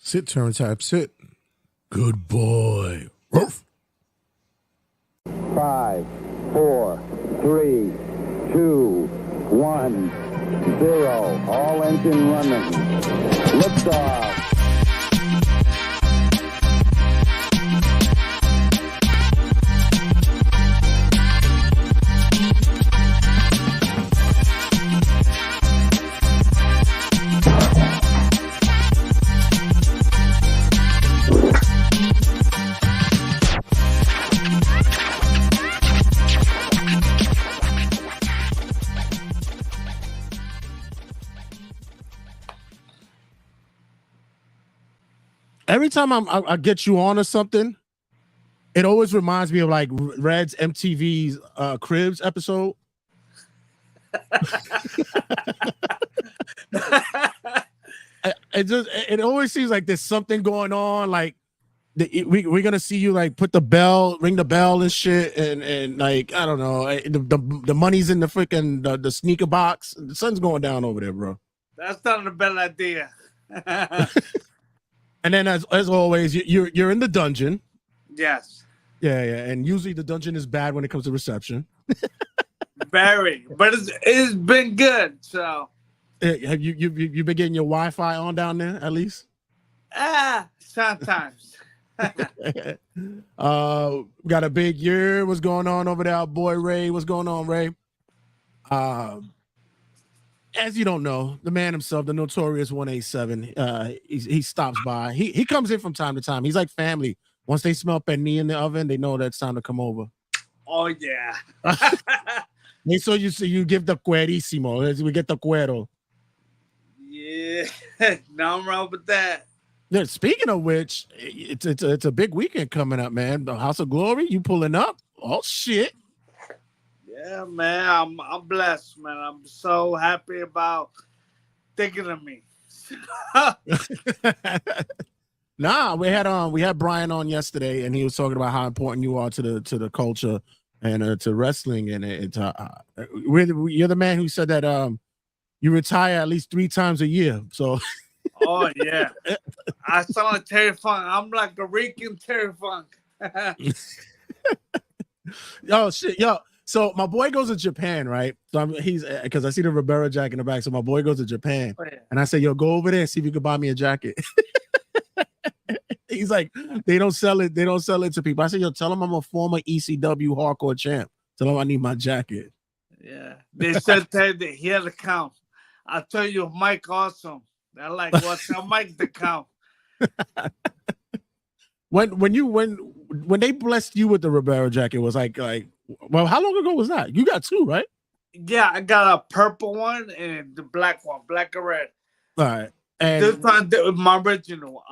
Sit, turn type, sit. Good boy. Ruff. 5, 4, 3, 2, 1, 0. All engine running. Liftoff. Every time I get you on or something, it always reminds me of like Red's MTV's Cribs episode. It always seems like there's something going on. Like we're gonna see you like put the bell, ring the bell and shit, and like I don't know, the money's in the freaking the sneaker box. The sun's going down over there, bro. That's not a bad idea. And then as always, you're in the dungeon. Yes. Yeah, and usually the dungeon is bad when it comes to reception. Very, but it's been good. So have you been getting your Wi-Fi on down there at least? Sometimes. Got a big year. What's going on over there, our boy Ray? What's going on, Ray? As you don't know, the man himself, the Notorious 187, he stops by. He comes in from time to time. He's like family. Once they smell pernil in the oven, they know that it's time to come over. Oh yeah. So you give the cuerísimo. We get the cuero. Yeah, nothing wrong with that. Yeah, speaking of which, it's a big weekend coming up, man. The House of Glory, you pulling up? Oh shit. Yeah, man, I'm blessed, man. I'm so happy about thinking of me. Nah, we had Brian on yesterday, and he was talking about how important you are to the culture and to wrestling, and you're the man who said that you retire at least 3 times a year. So, oh yeah, I sound like Terry Funk. I'm like a Rican Terry Funk. Oh shit, yo. So my boy goes to Japan, right? So he's because I see the Ribera jacket in the back. So my boy goes to Japan, and I say, "Yo, go over there and see if you can buy me a jacket." He's like, "They don't sell it. They don't sell it to people." I said, "Yo, tell him I'm a former ECW hardcore champ. Tell him I need my jacket." Yeah, they said that he had a count. I tell you, Mike awesome. I like what's Mike the count. When when they blessed you with the Ribera jacket, was well, how long ago was that? You got two, right? Yeah, I got a purple one and the black one, black and red. All right. This And one, my original.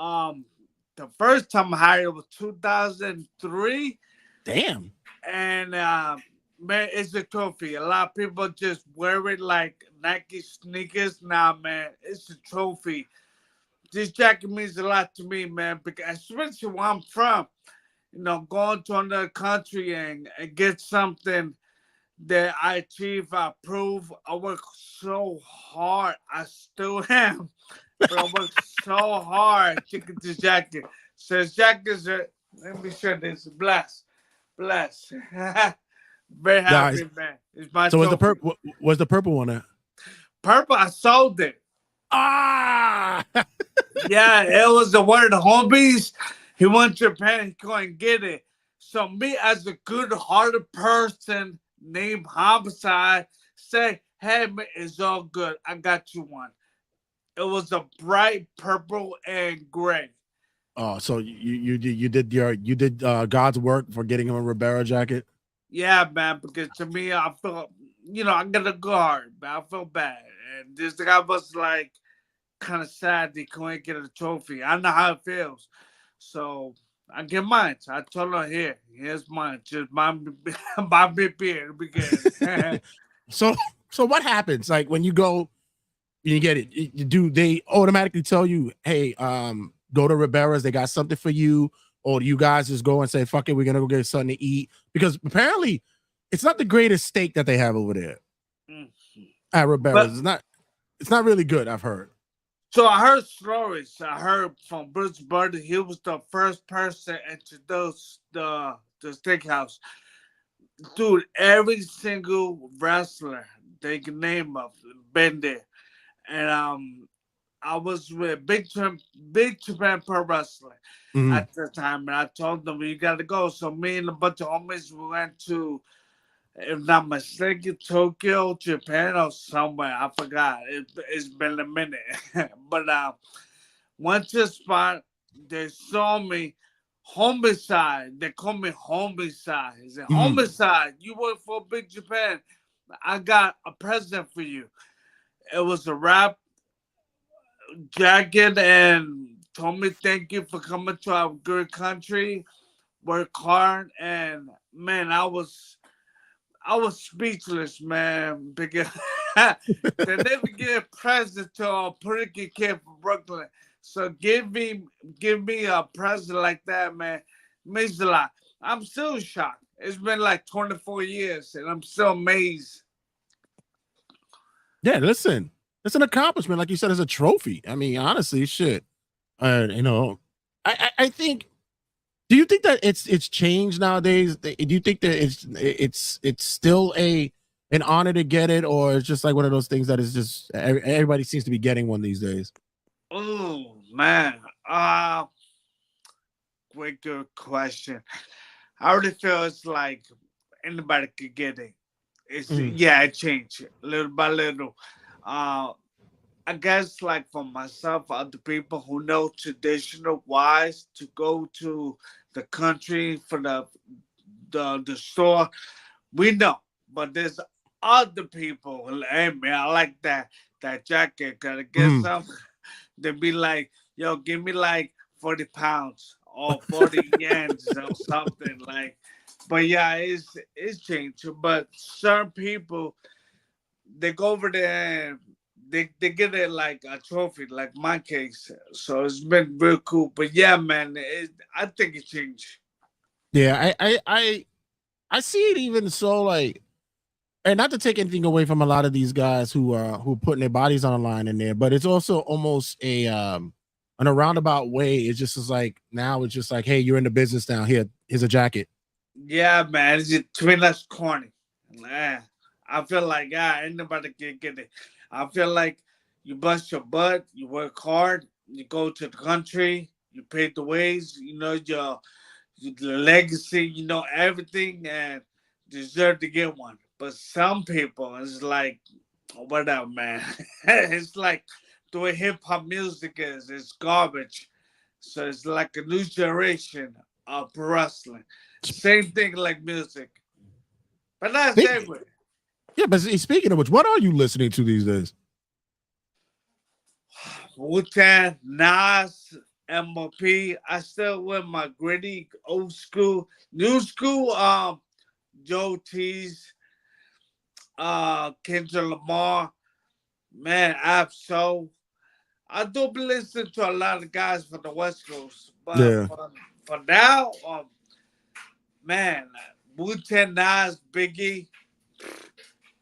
The first time I had it was 2003, damn. and man, it's a trophy. A lot of people just wear it like Nike sneakers. Nah, man, it's a trophy. This jacket means a lot to me, man, because especially where I'm from. Going to another country and get something that I achieve, I prove. I work so hard. I still am. But I worked so hard to get this jacket. So this jacket is let me show this. Bless. Bless. Very Guys, happy, man. It's my so was the trophy. purple one there? Purple, I sold it. Ah, Yeah, it was the one of the homies. He went to Japan, he couldn't get it. So me as a good-hearted person named Homicide say, hey man, it's all good. I got you one. It was a bright purple and gray. oh, so you did God's work for getting him a Ribera jacket. Yeah, man, because to me, I feel, I got a good heart, man. I feel bad. And this guy was like kind of sad they couldn't get a trophy. I know how it feels. So I get mine. So I told her, here's mine. Just my big beer. Because So so what happens like when you go, you get it? Do they automatically tell you, hey, go to Ribera's, they got something for you, or do you guys just go and say, fuck it, we're gonna go get something to eat? Because apparently, it's not the greatest steak that they have over there at but Ribera's. It's not really good. I've heard. so I heard stories. I heard from Bruce Bird. He was the first person to introduce the steakhouse. Dude, every single wrestler they can name of been there. And I was with Big Japan Pro Wrestling Mhm. at the time, and I told them you got to go. So me and a bunch of homies we went to, if not mistaken, Tokyo, Japan, or somewhere. I forgot. It's been a minute, but went to the spot. They saw me. Homicide. They call me Homicide. He said, Mhm. Homicide, you work for Big Japan. I got a present for you. It was a rap jacket and told me thank you for coming to our good country, work hard, and man, I was speechless, man, because they never give a present to a pretty kid from Brooklyn. So give me a present like that, man. Means a lot. I'm still shocked. It's been like 24 years, and I'm still amazed. Yeah, listen, it's an accomplishment. Like you said, it's a trophy. I mean, honestly, shit. I think. Do you think that it's changed nowadays? Do you think that it's still an honor to get it, or it's just like one of those things that is just everybody seems to be getting one these days? Oh man, uh, great good question. I already feel it's like anybody could get it. It's Mm, yeah, it changed little by little. Uh, I guess like for myself, other people who know traditional wise to go to the country for the store, we know. But there's other people. Hey man, I like that jacket. Gotta get mm. some. They be like, yo, give me like 40 pounds or 40 yens or something like. But yeah, it's changed. But certain people they go over there and they get it like a trophy, like my case. So it's been real cool. But yeah, man, I think it changed. Yeah, I see it even so like, and not to take anything away from a lot of these guys who putting their bodies on the line in there, but it's also almost in a roundabout way. It's just is like now it's just like, hey, you're in the business now. Here's a jacket. Yeah, man, it's just twin less corny. Man, I feel like ain't nobody can get it. I feel like you bust your butt, you work hard, you go to the country, you pay the ways, your legacy, everything, and deserve to get one. But some people, it's like, whatever, man. It's like the way hip hop music is, it's garbage. So it's like a new generation pro wrestling. Same thing like music. But that's Think, anyway. yeah, but speaking of which, what are you listening to these days? Wu-Tang, Nas, MOP. I still with my gritty old school, new school. Joe T's, Kendrick Lamar, man, Absol. I do be listening to a lot of guys from the West Coast, but Yeah. for now, man, Wu-Tang, Nas, Biggie,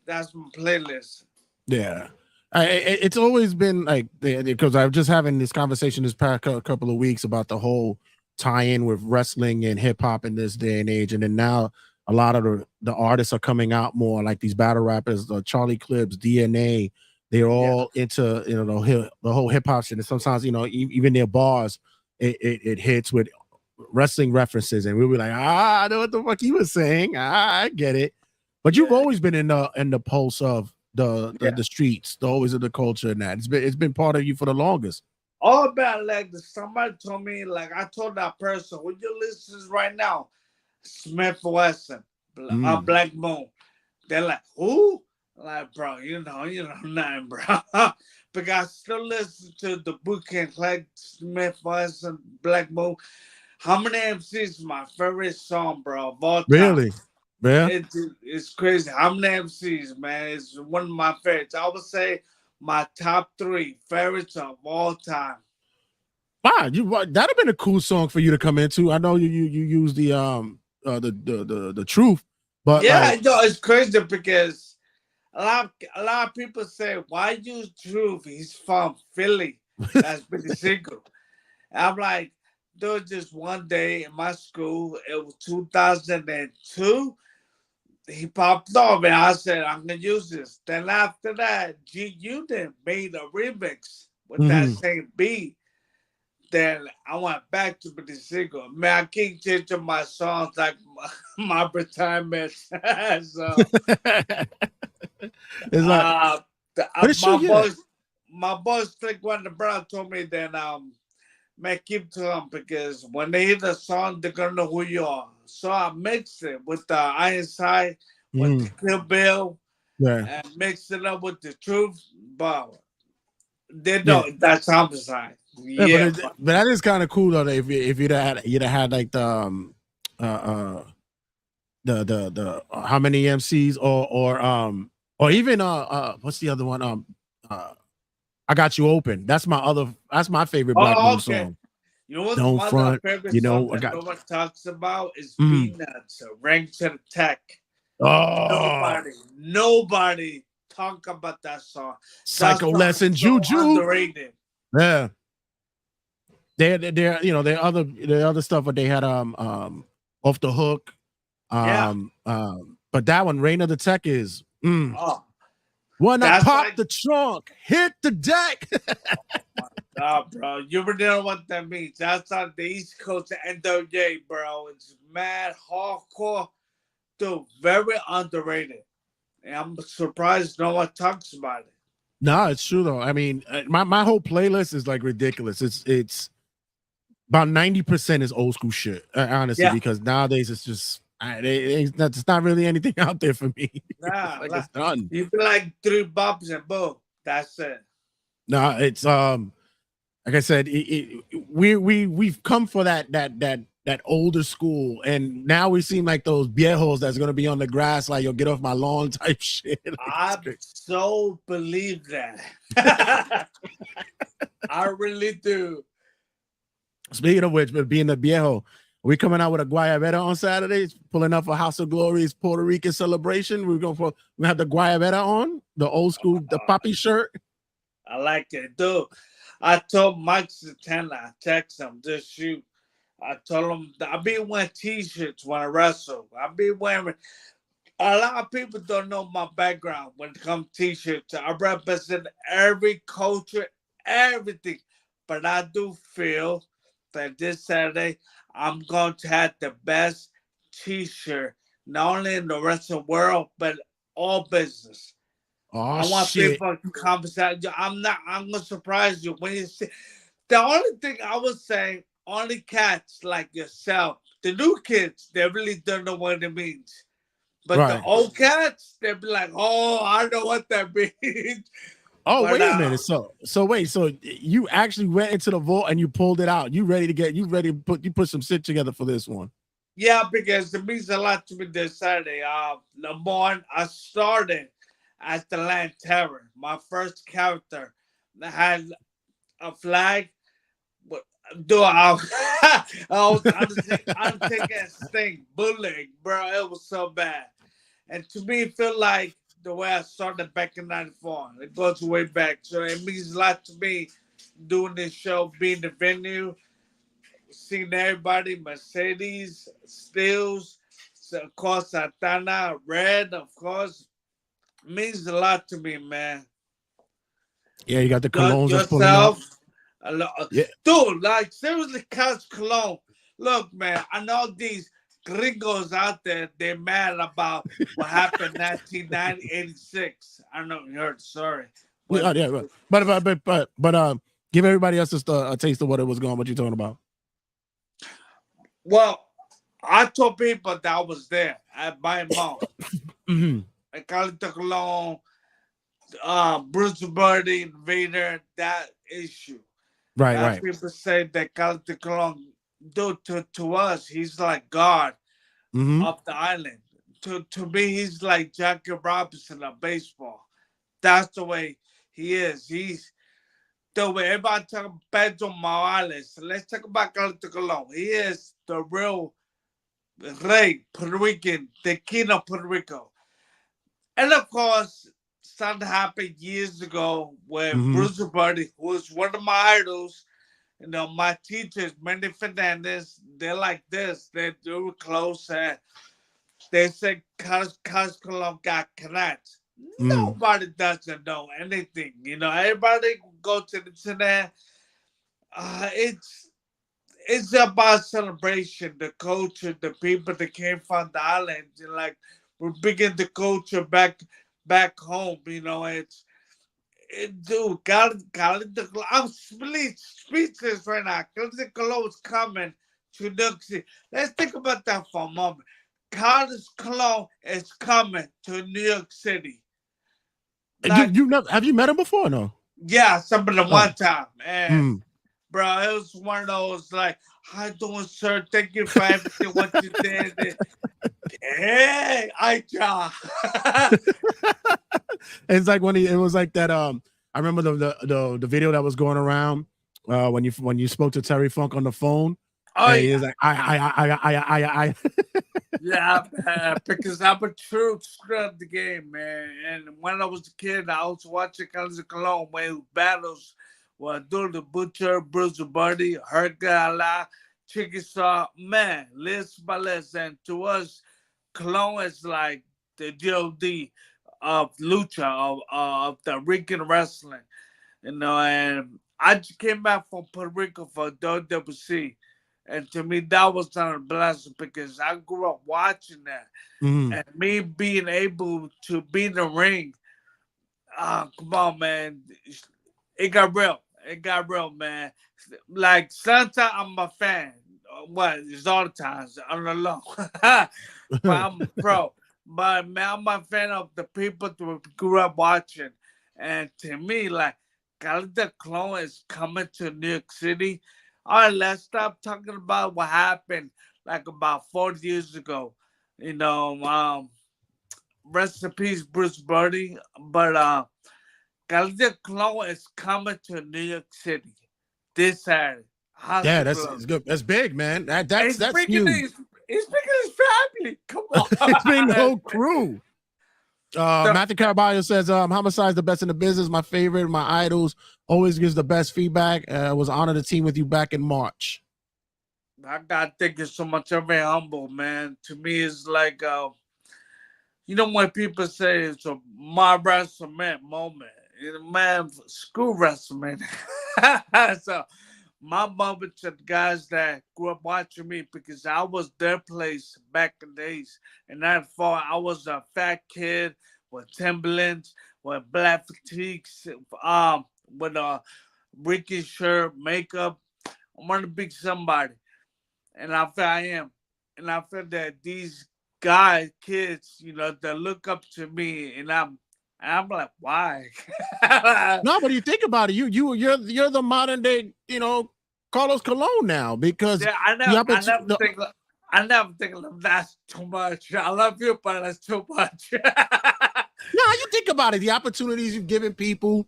that's my playlist. Yeah. It's always been like, because I was just having this conversation this past couple of weeks about the whole tie-in with wrestling and hip hop in this day and age, and then now a lot of the artists are coming out more like these battle rappers, Charlie Clips, DNA. They're Yeah. all into the whole hip hop shit, and sometimes even their bars it hits with wrestling references, and we'll be like, I know what the fuck he was saying. I get it. But you've always been in the pulse of the streets, always in the culture, and that it's been part of you for the longest. All about like somebody told me, like I told that person, would you listen right now? Smith Wesson, Black Moon. They're like, who? Like, bro, you know nothing, bro. Because I still listen to the bootcamp like Smith Wesson, Black Moon. How many MCs is my favorite song, bro, of all time? Really? Yeah. It's crazy. How many MCs, man? It's one of my favorites. I would say my top 3 favorites of all time. Wow, that'd have been a cool song for you to come into. I know you use the truth, but Yeah, like, it's crazy because a lot of people say, why use Truth? He's from Philly. That's pretty single. I'm like, dude, just one day in my school, it was 2002. He popped off and I said, I'm gonna use this. Then after that, G Unit made a remix with that same beat. Then I went back to the single. Man, I keep changing my songs like my retirement. So it's like, but it's true, yeah. My boss Slick Wonder Brown told me that man, keep to them because when they hear the song, they're gonna know who you are. So I mixed it with the Ironside, with the Kill Bill, Yeah. and mixed it up with the Truth. But they Yeah. know that's homicide. Yeah, Yeah. but that is kind of cool though. That if you'd have had like the how many MCs or even what's the other one I Got You Open. That's my favorite Black Moon song. You know what's Don't one front, of my favorite songs I that got no one talks about is Peanuts, Rank to the Tech. oh Nobody talk about that song. Psycho Lesson So Juju. underrated. Yeah. Their other stuff, but they had Off the Hook. But that one, Reign of the Tech is when I pop the trunk, hit the deck. Bro, you already know what that means. That's on the East Coast of NWA, bro. It's mad hardcore, dude. Very underrated, and I'm surprised no one talks about it. No, it's true though. I mean, my whole playlist is like ridiculous. It's about 90% is old school shit, honestly, because nowadays it's just it's not really anything out there for me. Nah, like it's done. You feel like 3 bops and boom, that's it. No, it's like I said, we've come for that older school, and now we seem like those viejos that's gonna be on the grass, like, yo, get off my lawn type shit. Like, I so believe that. I really do. Speaking of which, but being the viejo, we coming out with a guayabera on Saturdays, pulling up for House of Glory's Puerto Rican celebration. We have the guayabera on, the old school, the poppy shirt. I like it, dude. I told Mike Satana, I text him this shoot. I told him that I be wearing t-shirts when I wrestle. I be wearing. A lot of people don't know my background when it comes to t-shirts. I represent every culture, everything. But I do feel that this Saturday I'm going to have the best t-shirt, not only in the rest of the world, but all business. Oh, I want people to conversate. I'm gonna surprise you when you see. The only thing I was saying, only cats like yourself, the new kids, they really don't know what it means. But the Right. old cats, they be like, "Oh, I know what that means." Oh, But wait a minute. So wait. So you actually went into the vault and you pulled it out. You ready to put some shit together for this one. yeah, because it means a lot to me this Saturday. Number one, I started as the Land Terror. My first character that had a flag. But do I'm taking a sting, bullying, bro. It was so bad. And to me, it felt like the way I started back in '94. It goes way back. So it means a lot to me doing this show, being the venue, seeing everybody, Mercedes, Stills, so of course, Santana, Red, of course. Means a lot to me, man. Yeah, you got the colognes that's pulling up. Yourself, Yeah. dude, like seriously, Couch Cologne. Look, man, I know these gringos out there, they're mad about what happened in 1986. I don't know if you heard, sorry. But, Yeah, right. But give everybody else just a taste of what it was going. What you talking about? well, I told people that I was there at my mom. Hmm. I call it the Cologne, Bruce Birdie, Vader, that issue. Right, That right. people say that Calvin Colon do to us, he's like God Hmm. of the island. To me, he's like Jackie Robinson of baseball. That's the way he is. He's the way everybody talk about Pedro Morales. Let's talk about Calvin Colon. He is the real Rey, Puerto Rican, the king of Puerto Rico. And of course, something happened years ago where Hmm. Bruce Birdie, who was one of my idols, you know, my teachers, Manny Fernandez, they're like this. They were close. And they said Colon got connects. Mm. Nobody doesn't know anything. You know, everybody go to the internet. Uh, it's it's about celebration, the culture, the people that came from the island. And like we're bringing the culture back home. You know, dude, I'm speechless right now. Carlos Colon is coming to New York City. Let's think about that for a moment. Carlos Colon is coming to New York City. Like, You never have you met him before? Or no. yeah, something Oh. one time. And, Mm. bro, it was one of those, like, how you doing, sir? Thank you for everything, what you did. Hey, I try. It's like when it was like that. I remember the video that was going around when you spoke to Terry Funk on the phone, Oh, and he yeah. was like, I. Yeah, man, because I'm a true scrub of the game, man. And when I was a kid, I was watching Carlos Colon when his battles were doing the Butcher, Bruce Buddy, Hercala, Chickasaw, man, list by list. And to us, Colon is like the GOD of lucha, of the Rican wrestling, you know. And I just came back from Puerto Rico for WWC. And to me, that was not a blessing because I grew up watching that. Mhm. And me being able to be in the ring, come on, man. It got real. It got real, man. Like, sometimes I'm a fan. What? It's all the times. I'm alone. But I'm a pro. But, man, I'm a fan of the people that we grew up watching. And to me, like, Calita Clone is coming to New York City. All right, let's stop talking about what happened like about 40 years ago. You know, rest in peace, Bruce Birdie. But Calita Clone is coming to New York City this Saturday. Yeah, House of that's Blues. it's good. That's big, man. He's That's bringing huge. his family. Come It's been the on. whole crew. So, Matthew Caraballo says, Homicide's the best in the business. My favorite, my idols, always gives the best feedback. Was honored to team with you back in March. I gotta thank you so much. I'm very humble, man. To me, it's like you know when people say it's a my WrestleMania moment. Man, screw WrestleMania. So my moment to the guys that grew up watching me because I was their place back in the days. And that far, I was a fat kid with Timberlands, with black fatigues, with a Ricky shirt, makeup. I want to be somebody, and I feel I am, and I feel that these guys, kids, they look up to me, and I'm like, why? No, but you think about it, you're the modern day, Carlos Colon now, because Yeah, I the never, I opportunity. never think, I never think that's too much. I love you, but that's too much. No, you think about it, the opportunities you've given people,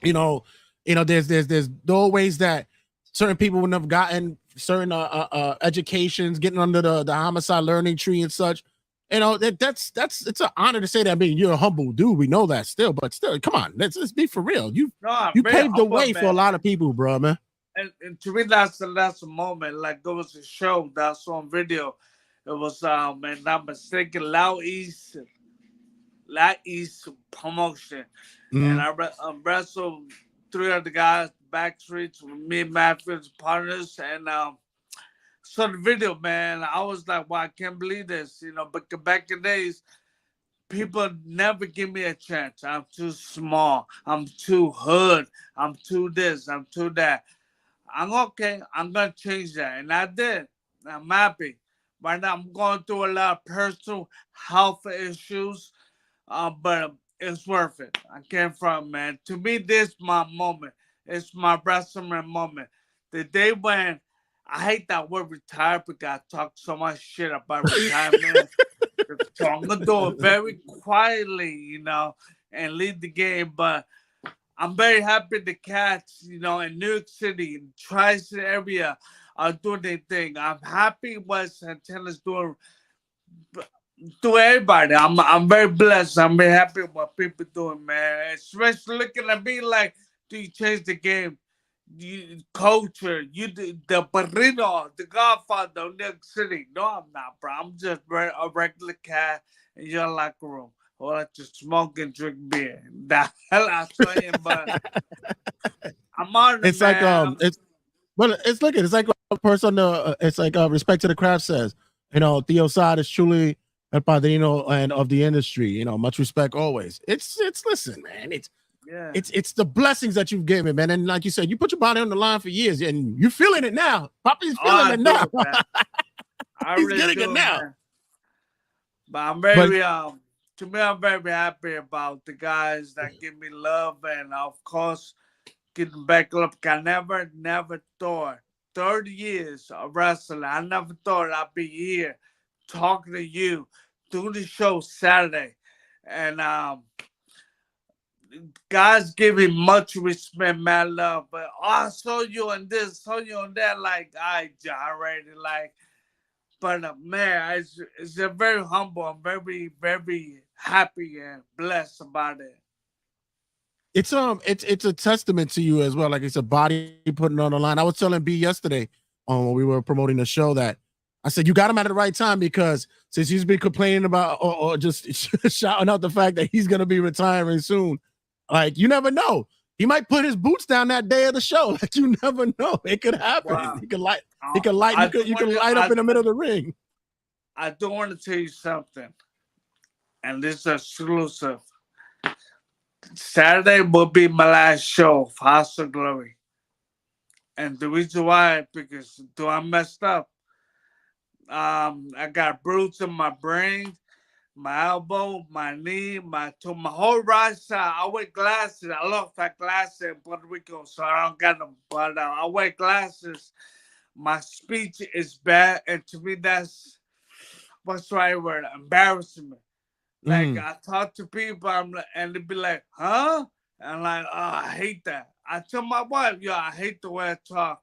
you know, there's doorways that certain people wouldn't have gotten, certain educations, getting under the homicide learning tree and such. That's it's an honor to say that. I mean, you're a humble dude. We know that still, but still, come on, let's be for real. You No, I'm you very paved the humble, way for a man. lot of people, bro, man. And to me, that's a moment. Like there was a show that's on video. It was and I'm mistaken, Loud East promotion, and Mhm. wrestled three of the guys backstreets with me, Matthew's partners, and saw the video, man. I was like, wow, I can't believe this, But back in the days, people never give me a chance. I'm too small. I'm too hood. I'm too this. I'm too that. I'm okay. I'm gonna change that, and I did. I'm happy. Right now, I'm going through a lot of personal health issues, but it's worth it. I came from, man. To me, this is my moment. It's my wrestling moment. The day when I hate that word retire because I talk so much shit about retirement. So I'm gonna do it very quietly, and lead the game. But I'm very happy the cats, in New York City, in Tri-City area, are doing their thing. I'm happy what Santana's doing to everybody. I'm very blessed. I'm very happy with what people doing, man. Especially looking at me like, do you change the game? Culture, the Barrino, the Godfather of New York City. No, I'm not, bro. I'm just a regular cat in your locker room. Or like to smoke and drink beer. The hell I'm saying, but I'm on it, It's like man. it's like a person. It's like respect to the craft says. Theo Side is truly el padrino and of the industry. Much respect always. It's listen, man. Yeah. It's the blessings that you've given, man. And like you said, you put your body on the line for years, and you're feeling it now. Papi's Oh, feeling I it now. do, man. I He's really getting it do, now. man. But I'm But very to me I'm very happy about the guys that give me love and of course getting back up. I never thought 30 years of wrestling. I never thought I'd be here talking to you, doing the show Saturday. And guys giving much respect, mad love. But I saw you on this, saw you on that, like I gyrated like. But man, it's a very humble. I'm very, very happy and blessed about it. it's a testament to you as well. Like it's a body putting on the line. I was telling B yesterday when we were promoting the show that I said you got him at the right time because since he's been complaining about or just shouting out the fact that he's gonna be retiring soon, like you never know. He might put his boots down that day of the show. Like you never know. It could happen. Wow. He could light. He could light. You could light up in the middle of the ring. I do want to tell you something, and this is exclusive. Saturday will be my last show for House of Glory. And the reason why, because do I messed up? I got bruised in my brain, my elbow, my knee, my whole right side. I wear glasses. I lost my glasses in Puerto Rico, so I don't got them. But I wear glasses. My speech is bad, and to me, that's what's the right word? Embarrassment. Like Mm. I talk to people, and they be like, "Huh?" And like, oh, I hate that. I tell my wife, "Yo, I hate the way I talk.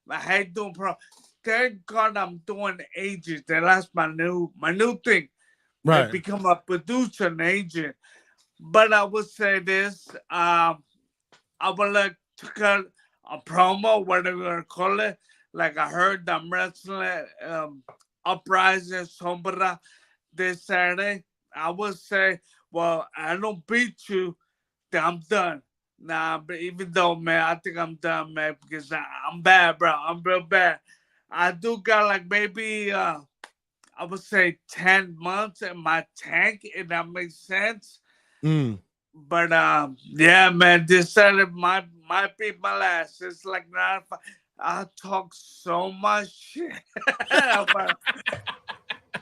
I hate doing pro." Thank God I'm doing agents. That's my new thing. And Right. become a producer and agent. But I would say this: I would like to cut a promo, whatever you want to call it. Like I heard them wrestling Uprising Sombra this Saturday. I would say, well, I don't beat you, then I'm done. Nah, but even though, man, I think I'm done, man, because I'm bad, bro. I'm real bad. I do got like maybe, I would say 10 months in my tank, if that makes sense. Mm. But yeah, man, this Saturday might be my last. It's like 9 5. I talk so much shit. but,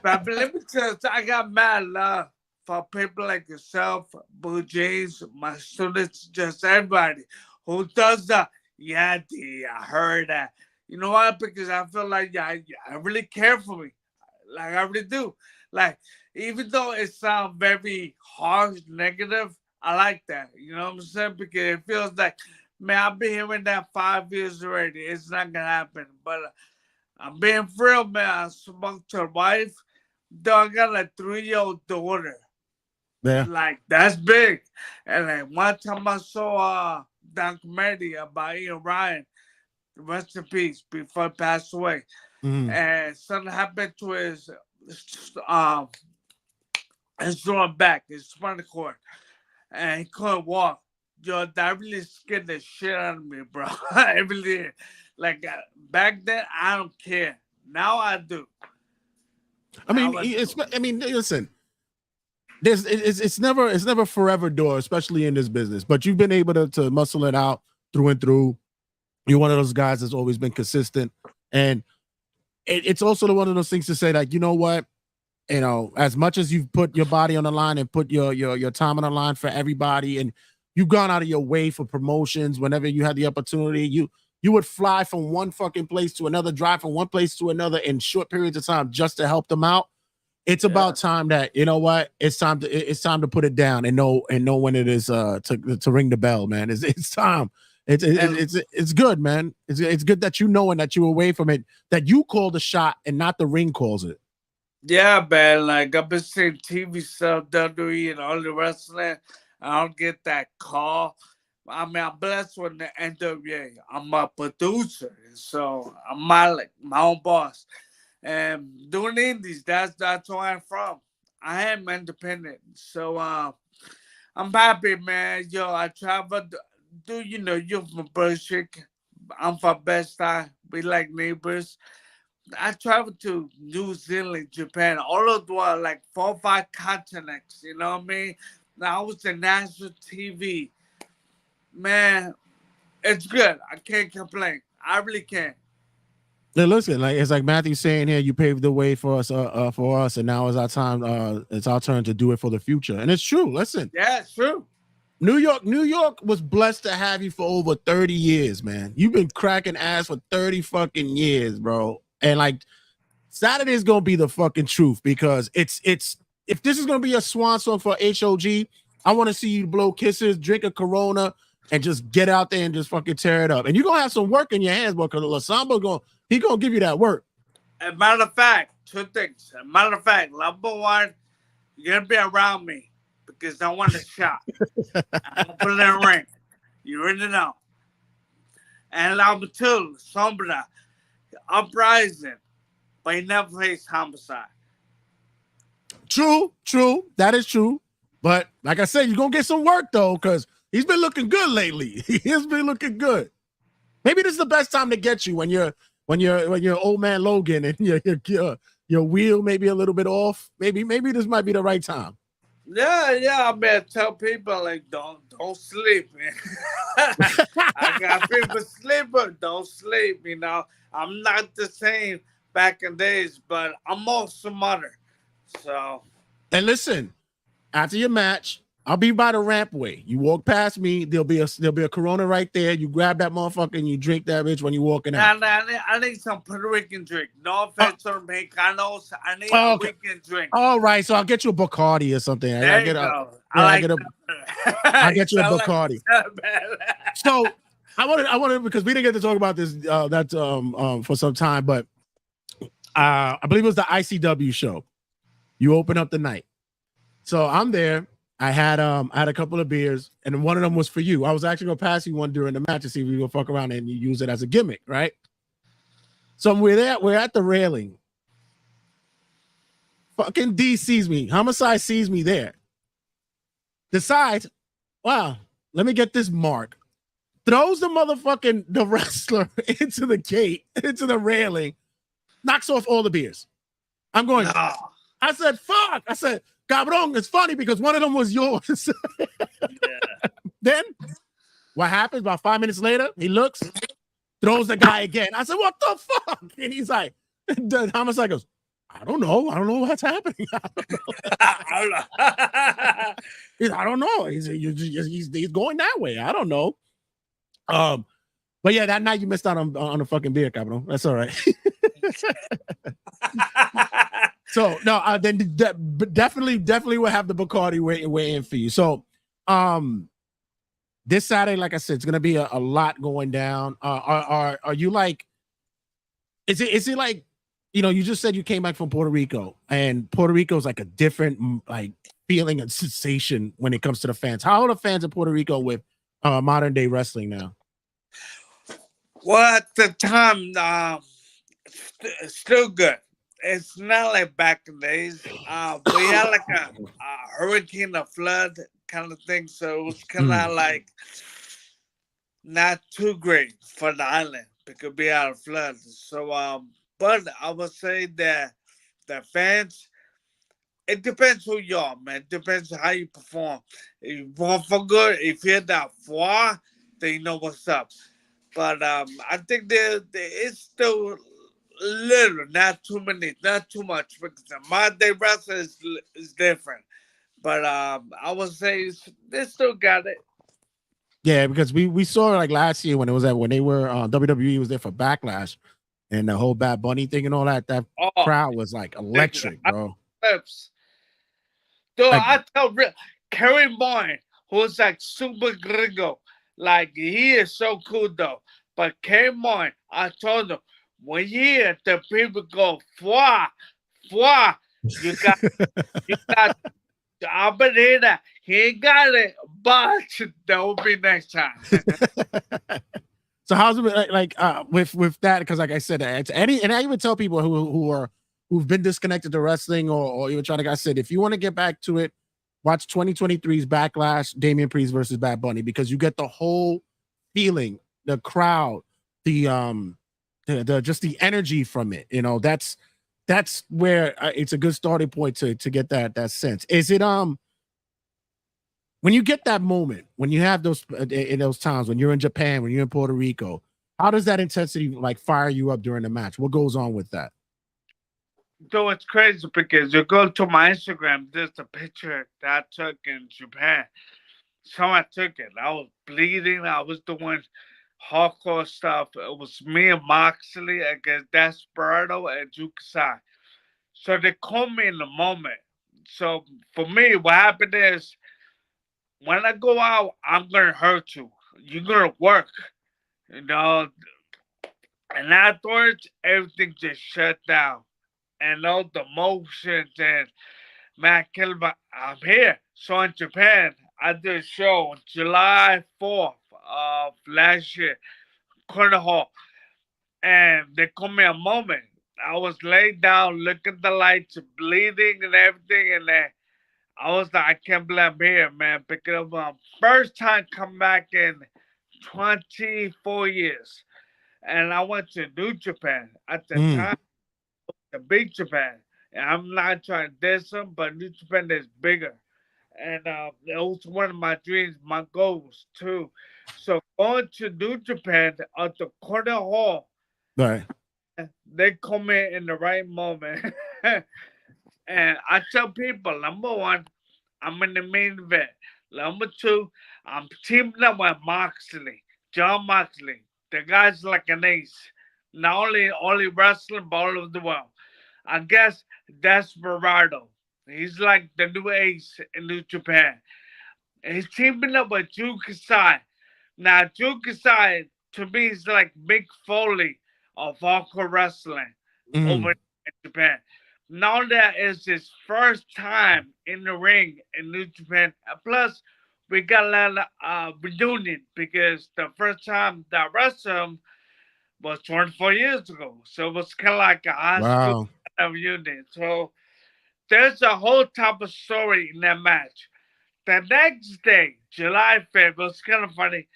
but let me tell you, I got mad love for people like yourself, Blue Jays, my students, just everybody who does that. Yeah, D, I heard that. You know why? Because I feel like I really care for me. Like I really do. Like even though it sounds very harsh, negative, I like that. You know what I'm saying? Because it feels like, man, I've been hearing that 5 years already. It's not gonna happen. But I'm being real, man. I spoke to her wife. Though I got a 3-year-old daughter. Yeah. Like that's big. And like one time I saw a documentary about Ian Ryan, rest in peace, before he passed away. Mhm. And something happened to um his lower back, his spinal cord, and he couldn't walk. Yo, that really scared the shit out of me, bro. I really did. Like back then, I don't care. Now I do. I mean, Now I do. listen. It's never forever door, especially in this business. But you've been able to muscle it out through and through. You're one of those guys that's always been consistent, and it's also one of those things to say like, you know what, as much as you've put your body on the line and put your time on the line for everybody, and you've gone out of your way for promotions whenever you had the opportunity, you would fly from one fucking place to another, drive from one place to another in short periods of time just to help them out. It's about time that, you know what, it's time to put it down and know when it is to ring the bell, man. It's time. It's good, man. It's good that you know and that you're away from it, that you call the shot and not the ring calls it. Yeah, man. Like I've been seeing TV stuff, WWE, and all the wrestling. I don't get that call. I mean, I'm blessed with the NWA. I'm a producer, so I'm my own boss. And doing indies, that's where I'm from. I am independent, so I'm happy, man. Yo, I traveled. Do you know you're from Berkshire? I'm from Bed-Stuy. We like neighbors. I traveled to New Zealand, Japan, all of the like 4 or 5 continents. You know what I mean? Now I was in national TV. Man, it's good. I can't complain. I really can't. Now, listen, like it's like Matthew saying here, you paved the way for us, and now is our time. It's our turn to do it for the future, and it's true. Listen, Yeah, it's true. New York was blessed to have you for over 30 years, man. You've been cracking ass for 30 fucking years, bro. And like Saturday's gonna be the fucking truth, because it's if this is gonna be a swan song for HOG, I want to see you blow kisses, drink a Corona, and just get out there and just fucking tear it up. And you're gonna have some work in your hands, bro, because he gonna give you that work. As a matter of fact, 2 things. As a matter of fact, number one, you're gonna be around me because I want a shot. I'm gonna put it in a ring. You already know. And number two, Sombra, uprising, but he never faced homicide. True. That is true. But like I said, you're gonna get some work though, because he's been looking good lately. He has been looking good. Maybe this is the best time to get you when you're old man Logan and your wheel maybe a little bit off. Maybe this might be the right time. Yeah. I mean, tell people like don't sleep, man. I got people sleeping, don't sleep. You know, I'm not the same back in days, but I'm also smarter. So And listen, after your match, I'll be by the rampway. You walk past me, there'll be a Corona right there. You grab that motherfucker and you drink that bitch when you're walking out. I need some Puerto Rican drink. No offense to Mexicanos. I need Oh, a okay. weekend drink. All right, so I'll get you a Bacardi or something. There you go. I get you a Bacardi. So I wanted because we didn't get to talk about this for some time, but I believe it was the ICW show. You open up the night, so I'm there. I had a couple of beers, and one of them was for you. I was actually gonna pass you one during the match to see if we gonna fuck around and you use it as a gimmick, right? So we're there. We're at the railing. Fucking D sees me. Homicide sees me there. Decides, wow, let me get this mark. Throws the wrestler into the gate, into the railing, knocks off all the beers. I'm going, No. I said, fuck. I said, cabrón, it's funny because one of them was yours. Yeah. Then what happens about 5 minutes later, he looks, throws the guy again. I said, what the fuck? And he's like, the homicide goes, I don't know. I don't know what's happening. I don't know. I don't know. He's going that way. I don't know. But yeah, that night you missed out on a fucking beer, cabrón. That's all right. So no, then definitely will have the Bacardi waiting for you. So, this Saturday, like I said, it's gonna be a lot going down. Are you like? Is it like? You just said you came back from Puerto Rico, and Puerto Rico is like a different like feeling and sensation when it comes to the fans. How are the fans in Puerto Rico with modern day wrestling now? Well, at the time, still good. It's not like back in the days. We had like a hurricane, a flood kind of thing, so it was kind of like not too great for the island because we had a flood. So, but I would say that the fans, it depends who you are, man. It depends how you perform. If you perform for good, if you're that far, then you know what's up. But I think there is still little, not too many, not too much. Because the modern day wrestling is different. But I would say they still got it. Yeah, because we saw like last year when they were WWE was there for Backlash, and the whole Bad Bunny thing and all that. That Oh, crowd was like electric, bro. Though Like, I tell Kerry Boyne, who's like super gringo, like he is so cool though. But Kerry Boyne, I told him, when you hear the people go, fwa, fwa, you got, you got, I've been here that. He ain't got it, but that will be next time. so how's it like with that? Because like I said, it's and I even tell people who've been disconnected to wrestling or even trying to. I said, if you want to get back to it, watch 2023's Backlash, Damian Priest versus Bad Bunny, because you get the whole feeling, the crowd, the just the energy from it. That's where it's a good starting point to get that sense. Is it when you get that moment, when you have those in those times when you're in Japan, when you're in Puerto Rico, how does that intensity like fire you up during the match? What goes on with that? So it's crazy because you go to my Instagram, there's a picture that I took in Japan. Someone took it. I was bleeding. I was doing hardcore stuff. It was me and Moxley against Desperado and Jukasai. So they called me in the moment. So for me, what happened is when I go out, I'm gonna hurt you. You're gonna work, you know. And afterwards, everything just shut down. And all the motions and man, I'm here. So in Japan, I did a show on July 4th of last year, Corner Hall. And they called me a moment. I was laid down, looking at the lights, bleeding and everything. And then I was like, I can't believe I'm here, man. Because first time come back in 24 years. And I went to New Japan at the Mm, time, the big Japan. And I'm not trying to diss them, but New Japan is bigger. And it was one of my dreams, my goals too. So going to New Japan at the Corner Hall, right. they come in the right moment. And I tell people, number one, I'm in the main event. Number two, I'm teaming up with Moxley, John Moxley. The guy's like an ace. Not only wrestling, but all over the world. I guess Desperado. He's like the new ace in New Japan. And he's teaming up with Drew Kasai. Now, Drew Kasai, to me, is like Mick Foley of hardcore wrestling over Mm, in Japan. Now that is his first time in the ring in New Japan. And plus, we got a lot of reunion because the first time that I wrestled him was 24 years ago. So it was kind of like a high school wow. reunion. So there's a whole type of story in that match. The next day, July 5th, was kind of funny.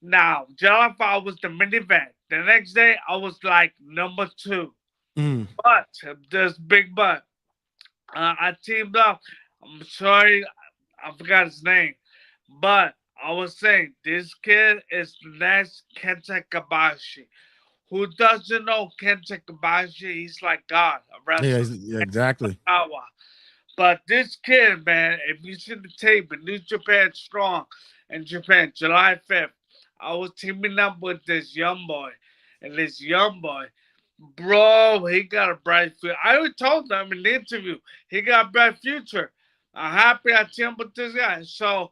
Now, July 5th was the main event. The next day, I was like number two. Mm, But, this big but, I teamed up. I'm sorry, I forgot his name. But I was saying, this kid is the next Kenta Kabashi. Who doesn't know Kenta Kobashi? He's like God, a Yeah, wrestler. yeah, exactly. Power. But this kid, man, if you see the tape, New Japan Strong in Japan, July 5th, I was teaming up with this young boy. And this young boy, bro, he got a bright future. I already told them in the interview, he got a bright future. I'm happy I teamed with this guy. So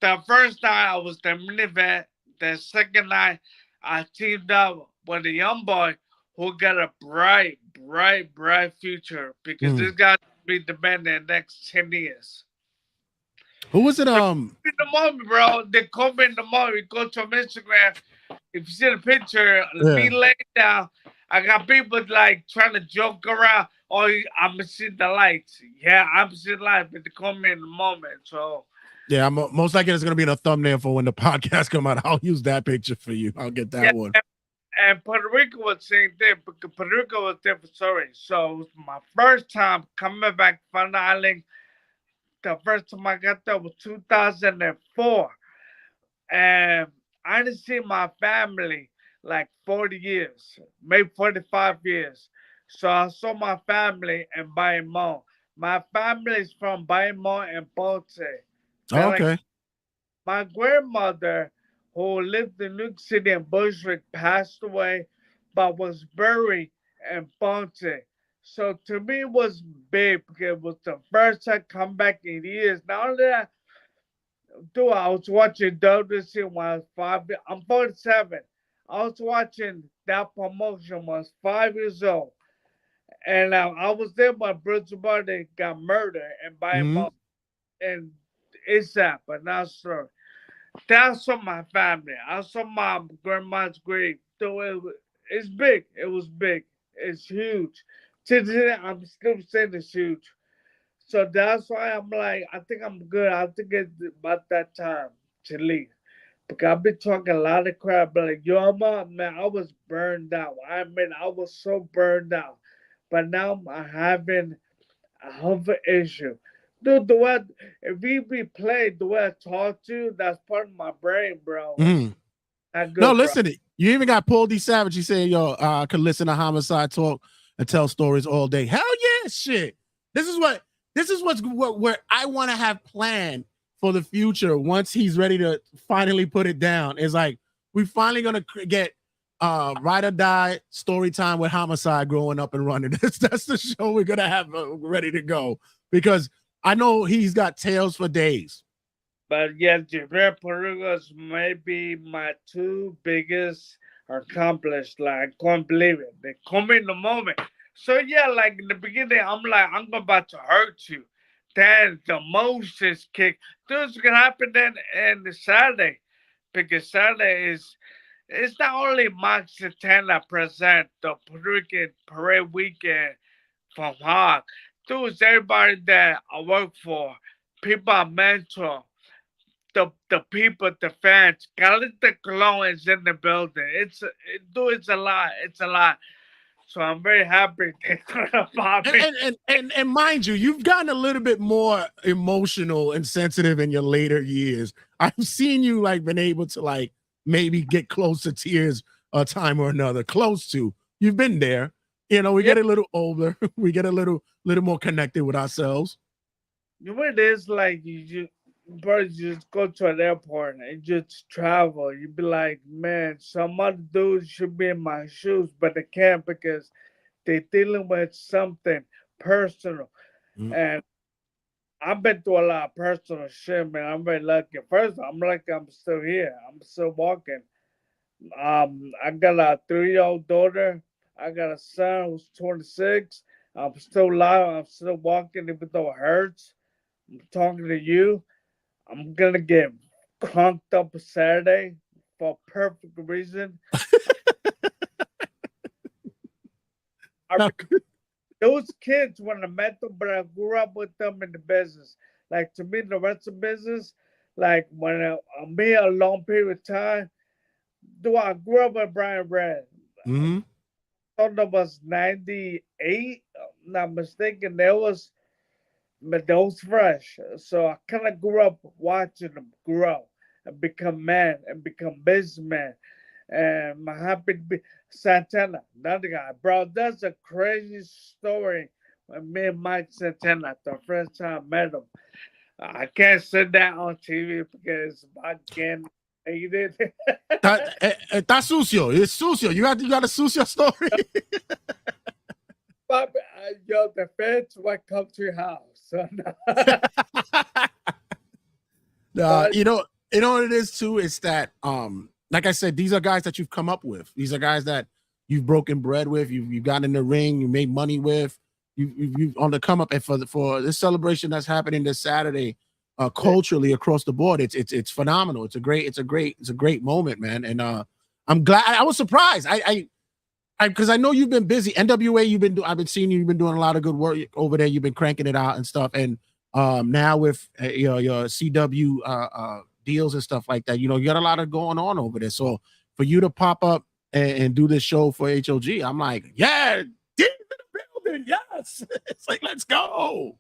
the first night I was the main event. The second night I teamed up with a young boy who got a bright future because Mm. this guy will be the man in the next 10 years. Who was it? In the moment, bro, they call me in the moment. You go to my Instagram. If you see the picture, me Yeah, laying down, I got people like trying to joke around. Oh, I'm seeing the lights. Yeah, I'm seeing lights, but they call me in the moment. So yeah. I'm most likely it's gonna be in a thumbnail for when the podcast come out. I'll use that picture for you. I'll get yeah, that one. and Puerto Rico was the same thing because Puerto Rico was different story. So it was my first time coming back from the island. The first time I got there was 2004. And I didn't see my family like 40 years, maybe 45 years. So I saw my family in Bayamon. My family is from Bayamon and Ponce. Oh, They're like okay. my grandmother, who lived in New York City and Bushwick, passed away, but was buried in Ponce. So to me, it was big because it was the first time come back in years. Not only that, dude, I was watching WC when I was 5. I'm 47. I was watching that promotion when I was 5 years old, and I was there when Bruce Buddy got murdered and by Hmm. him and it's that, but not sure. That's from my family. I saw my grandma's grave. So it's big. It was big. It's huge. To today, I'm still saying it's huge. So that's why I'm like, I think I'm good. I think it's about that time to leave. Because I've been talking a lot of crap, but like, yo, man, I was burned out. I mean, I was so burned out. But now I'm having a hunger issue. Dude, the way, if we replay the way I talk to you, that's part of my brain, bro. It's Hmm. not No, good, bro. listen. You even got Paul D. Savage. He saying, "Yo, I could listen to Homicide talk and tell stories all day." Hell yeah, shit. This is what. This is what where I want to have planned for the future. Once he's ready to finally put it down, is like we finally gonna get ride or die story time with Homicide growing up and running. That's the show we're gonna have ready to go because I know he's got tales for days. But yeah, Javier Perugas may be my two biggest accomplished. Like, I can't believe it. They come in the moment. So yeah, like in the beginning, I'm like, I'm about to hurt you. Then the emotions kick. This can happen then and the Saturday. Because Saturday is it's not only March the 10th that present the Puerto Rican Parade Weekend from Hawk. Dude, it's everybody that I work for, people I mentor, the people, the fans. Carlita Colon is in the building. It's a lot. It's a lot. So I'm very happy they're gonna pop and me. and mind you, you've gotten a little bit more emotional and sensitive in your later years. I've seen you like been able to like maybe get close to tears a time or another, close to. You've been there. You know, we Yeah, get a little older, we get a little more connected with ourselves. you know what it is like bro, you just go to an airport and just travel. You be like, man, some other dudes should be in my shoes, but they can't because they're dealing with something personal. Mm. And I've been through a lot of personal shit, man. I'm very lucky. First, I'm lucky I'm still here. I'm still walking. I got a 3 year old daughter. I got a son who's 26. I'm still alive. I'm still walking, even though it hurts. I'm talking to you. I'm gonna get crunked up Saturday for a perfect reason. I, Now, those kids when I met them, but I grew up with them in the business. Like to me, the rest of the business, like when I'm here a long period of time, do I grew up with Brian Red? mhm. Thought that was 98. I'm not mistaken. That was, but that was fresh. So I kind of grew up watching them grow and become men and become businessmen. and my happy to be Santana, another guy, bro. That's a crazy story. When me and Mike Santana, the first time I met him, I can't say that on TV because I can't hate it. Está sucio. It's sucio. You got a sucio story. But yo, the feds might come to your house. So, no. You know what it is too. It's that like I said, these are guys that you've come up with. These are guys that you've broken bread with. You've gotten in the ring. You made money with. You've on the come up. And for this celebration that's happening this Saturday, culturally across the board, it's phenomenal. It's a great moment, man. And I'm glad. I was surprised. I because I know you've been busy. NWA, I've been seeing you've been doing a lot of good work over there. You've been cranking it out and stuff. And now with your CW deals and stuff like that, you know, you got a lot of going on over there. So for you to pop up and do this show for HOG, I'm like, yeah, Dean's in the building, yes. It's like, let's go.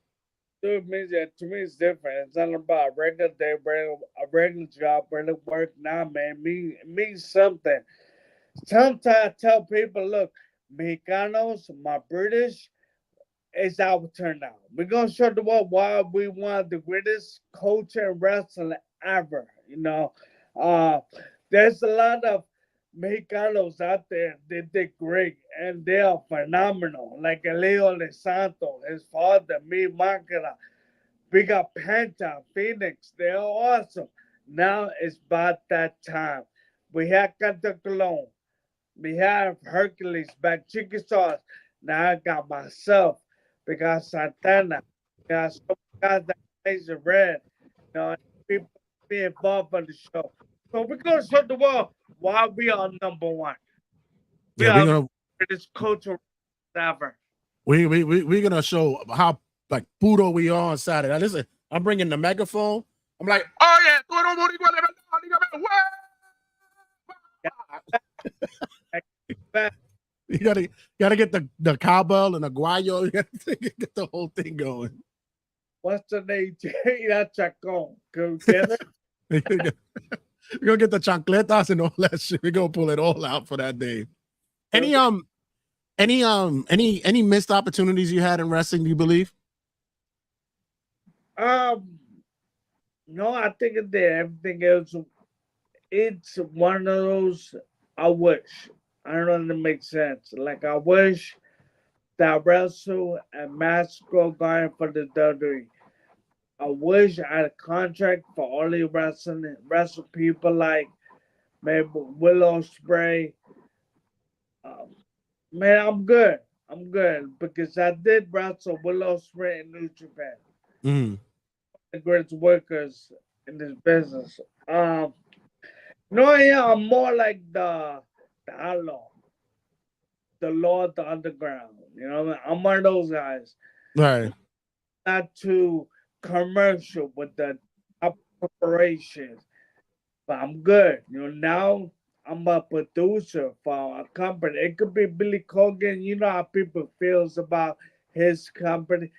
Dude, to me, it's different. It's not about a regular day, a regular job, regular work. Nah, man, it means something. Sometimes I tell people, look, Mexicanos, my British, it's our turn now. We're gonna show the world why we want the greatest culture in wrestling ever. You know, uh, there's a lot of Mexicanos out there that did great and they are phenomenal. Like Leo Santo, his father, me, Makara. We got Penta, Phoenix. They're awesome. Now it's about that time. We had Canta Colon. We have Hercules back, Chickasaw. Now I got myself. We got Santana. We got some guys that plays the red. You know, people be involved on the show. So we're gonna show the world why we are number one. We Yeah, we're are gonna this cultural ever. we're gonna show how like Puto we are on Saturday. Now, listen, I'm bringing the megaphone. I'm like, oh yeah, you gotta get the cowbell and the guayo. You gotta get the whole thing going. What's the name? That's Chacon. Go get it. We're gonna get the chancletas and all that shit. We're gonna pull it all out for that day. Any missed opportunities you had in wrestling, do you believe? Um, no, I think it did. Everything else, it's one of those. I wish. I don't know if it makes sense. Like I wish that wrestle and Mexico going for the WWE. I wish I had a contract for only wrestle people like maybe Willow Spray. Um, man, I'm good. I'm good because I did wrestle Willow Spray in New Japan. Mm. The greatest workers in this business. No, yeah, I'm more like the outlaw, the law of the underground. You know, I'm one of those guys. Right. Not too commercial with the top corporations, but I'm good. You know, now I'm a producer for a company. It could be Billy Corgan. You know how people feels about his company.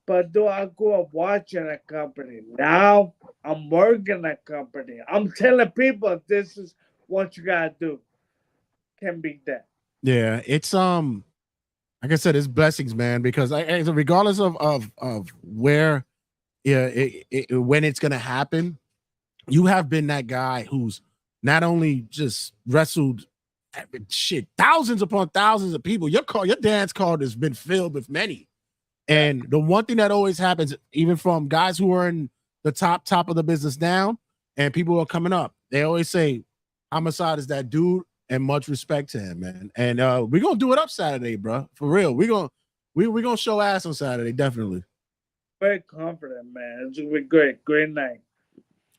But do I go up watching a company? Now I'm working a company. I'm telling people this is what you gotta do. Can be that. Yeah, it's like I said, it's blessings, man. Because regardless of where, yeah, when it's gonna happen, you have been that guy who's not only just wrestled shit thousands upon thousands of people. Your dance card has been filled with many. And the one thing that always happens, even from guys who are in the top of the business now, and people who are coming up, they always say, "Homicide is that dude," and much respect to him, man. And we're gonna do it up Saturday, bro. For real, we're gonna show ass on Saturday, definitely. Very confident, man. It's gonna be great. Great night.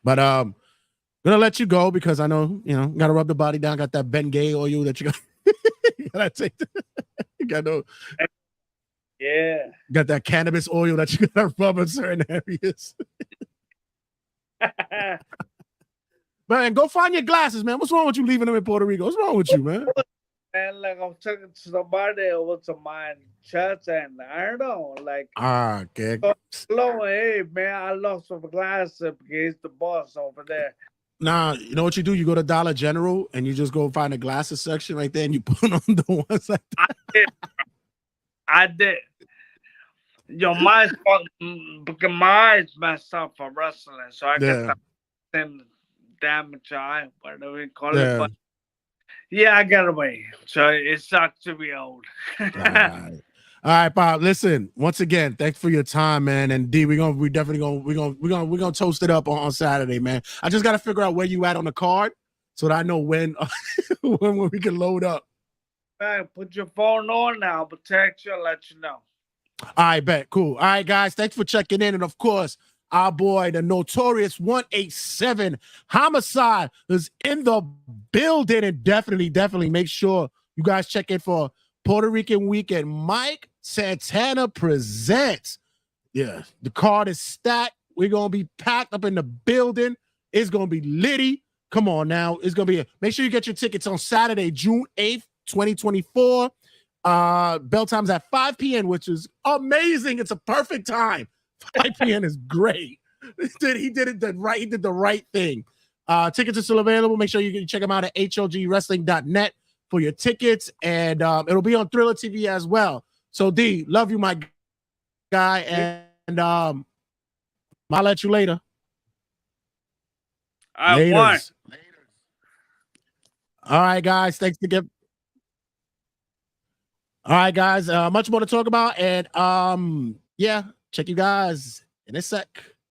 But gonna let you go because I know gotta rub the body down. Got that Ben Gay oil that you got. You gotta take. You got no. Yeah. Got that cannabis oil that you gotta rub in certain areas. Man, go find your glasses, man. What's wrong with you leaving them in Puerto Rico? What's wrong with you, man? And like I'm talking to somebody over to my church, and I don't know, like, Okay. hello, hey man, I lost some glasses because the boss over there. Nah, you know what you do? You go to Dollar General and you just go find a glasses section right there, and you put on the ones like that. I did. Yo, because my eyes messed up for wrestling, so I got Yeah, that damage eye, whatever you call it. yeah. But yeah, I got away. So it sucks to be old. All right, Bob. Listen, once again, thanks for your time, man. And D, we definitely gonna toast it up on Saturday, man. I just gotta figure out where you at on the card so that I know when when we can load up. Hey, put your phone on now, but text you, I'll let you know. All right, bet. Cool. All right, guys. Thanks for checking in. And of course, our boy, the Notorious 187 Homicide, is in the building. And definitely make sure you guys check in for Puerto Rican Weekend. Mike Santana presents. Yeah, the card is stacked. We're gonna be packed up in the building. It's gonna be litty. Come on now. It's gonna be make sure you get your tickets on Saturday, June 8th, 2024. Bell time's at 5 p.m., which is amazing. It's a perfect time. 5 p.m. is great. He did the right thing. Tickets are still available. Make sure you can check them out at hogwrestling.net for your tickets, and it'll be on Thriller TV as well. So D, love you, my guy, and I'll let you later. I won. All right, guys. Thanks again. All right, guys. Much more to talk about, and yeah, check you guys in a sec.